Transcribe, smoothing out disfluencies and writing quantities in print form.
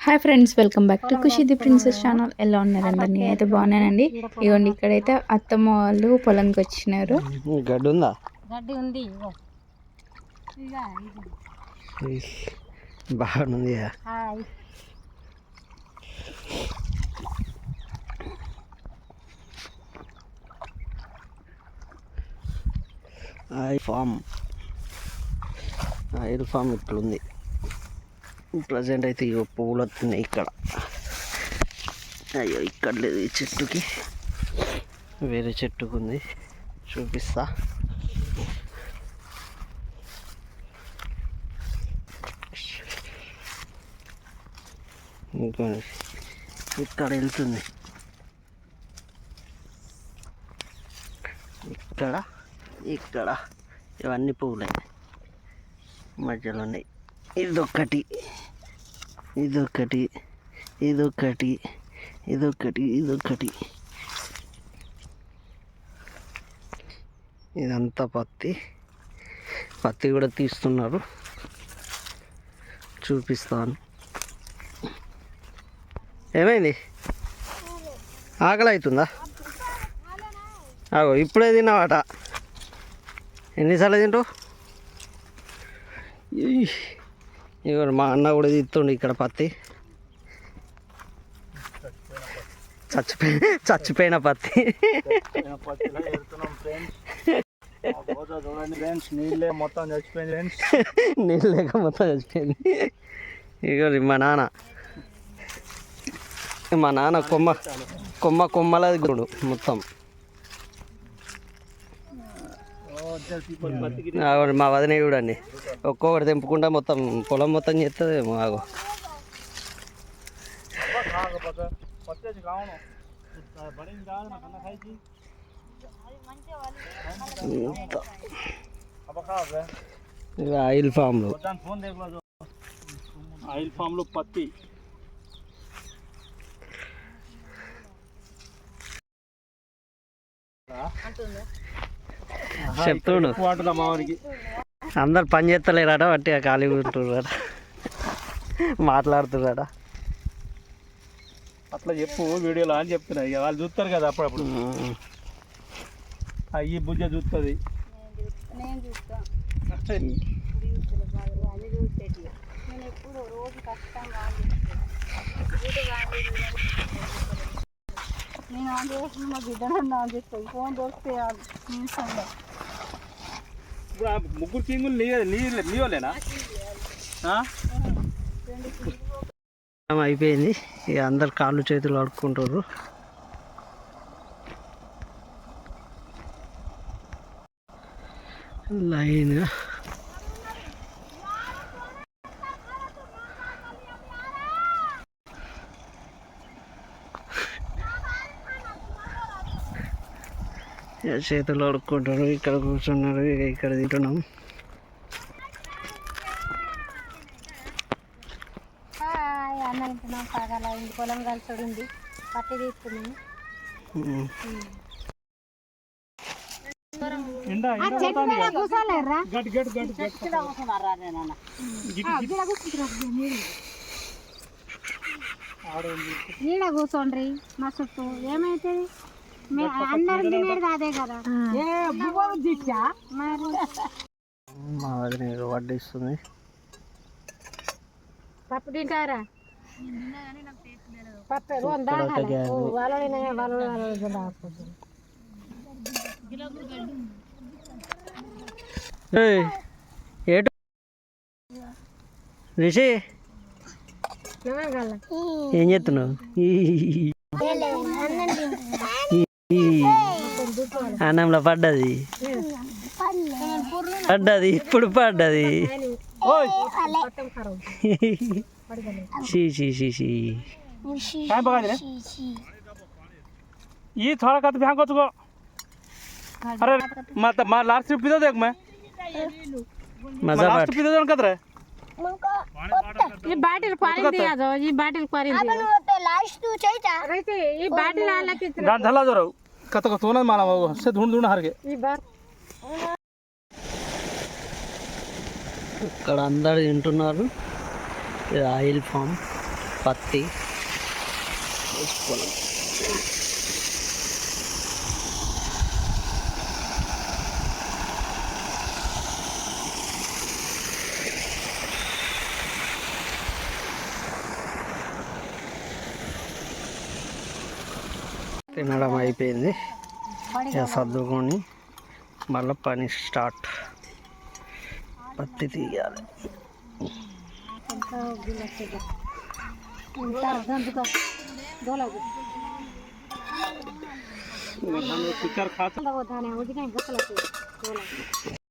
Hi friends, welcome back to Khushi the princess channel. ఎలా ఉన్నారు అందరు? నేనైతే బాగున్నానండి. ఇవ్వండి, ఇక్కడైతే అత్తమ్మ వాళ్ళు పొలంకి వచ్చినారు. గడ్డి ఉందా? గడ్డి ఉంది. బాగుంది. ఆయిల్ ఫామ్ ఇట్లుంది ప్రజెంట్ అయితే. ఇవో పువ్వులు వస్తున్నాయి ఇక్కడ. అయ్యో ఇక్కడ లేదు, ఈ చెట్టుకి వేరే చెట్టుకు ఉంది, చూపిస్తా. ఇంకా ఇక్కడ వెళ్తుంది, ఇక్కడ ఇక్కడ ఇవన్నీ పువ్వులే మధ్యలో ఉన్నాయి. ఇదొక్కటి ఇదొకటి ఇదొకటి ఇదొకటి ఇదొకటి. ఇదంతా పత్తి కూడా తీస్తున్నారు, చూపిస్తాను. ఏమైంది? ఆకలి అవుతుందా? ఆగో ఇప్పుడే తిన్నావాట. ఎన్నిసార్లు తింటావు? ఇక మా అన్న కూడా తీస్తుండే ఇక్కడ పత్తి. చచ్చిపోయిన పత్తి. నీళ్ళు లేక మొత్తం చచ్చిపోయింది. ఇక మా నాన్న కొమ్మలది గురుడు మొత్తం. మా వదిన చూడండి, ఒక్కొక్కటి తెంపుకుంటా మొత్తం పొలం మొత్తం చేస్తుందేమో. ఆగో ఆయిల్ ఫామ్లో పత్తి చెప్తుండు. అందరు పని చేస్తలేరాట, వట్టిగా ఖాళీ ఉంటున్నారట, మాట్లాడుతున్నారట. అట్లా చెప్పు వీడియోలో అని చెప్తున్నా. ఇక వాళ్ళు చూస్తారు కదా అప్పుడప్పుడు. ఈ బుజ్జ చూస్తుంది. ముగ్గురు కింగులు నీళ్ళేనా? అయిపోయింది. ఇక అందరు కాళ్ళు చేతులు ఆడుకుంటారు. లైన్గా చేతులు ఆడుకుంటారు. ఇక్కడ కూర్చున్నారు, ఇక ఇక్కడ తింటున్నాం. పొలం కలిసి పత్తి తీసుకున్నాము. ఈడ కూర్చోండి మా చుట్టూ. ఏమైతుంది? అందరం తినేది అదే కదా. మా వదిన వడ్డిస్తుంది. పప్పు తింటారా? ఏటు రిషి, ఏం చేస్తున్నావు? అన్నంలో పడ్డది ఇప్పుడు పడ్డది. ये थोड़ा का तो भैंस को अरे मैं लास्ट ट्रिप पिता देख मैं लास्ट पिता जन कतरे ये बाटल पानी दिया दो. ये बाटल पानी दिया अपन होते लास्ट तू चाहिए रहते. ये बाटल आला कितना डांस ढला जरा कत को सोना माला वो से ढूंढ हार के ये बार ఇక్కడ అందరు తింటున్నారు. ఇది ఆయిల్ ఫామ్. పత్తి పొలం. తినడం అయిపోయింది, ఇక సర్దుకొని మళ్ళీ పని స్టార్ట్. పత్తి తీయాలి. पिक्चर खाता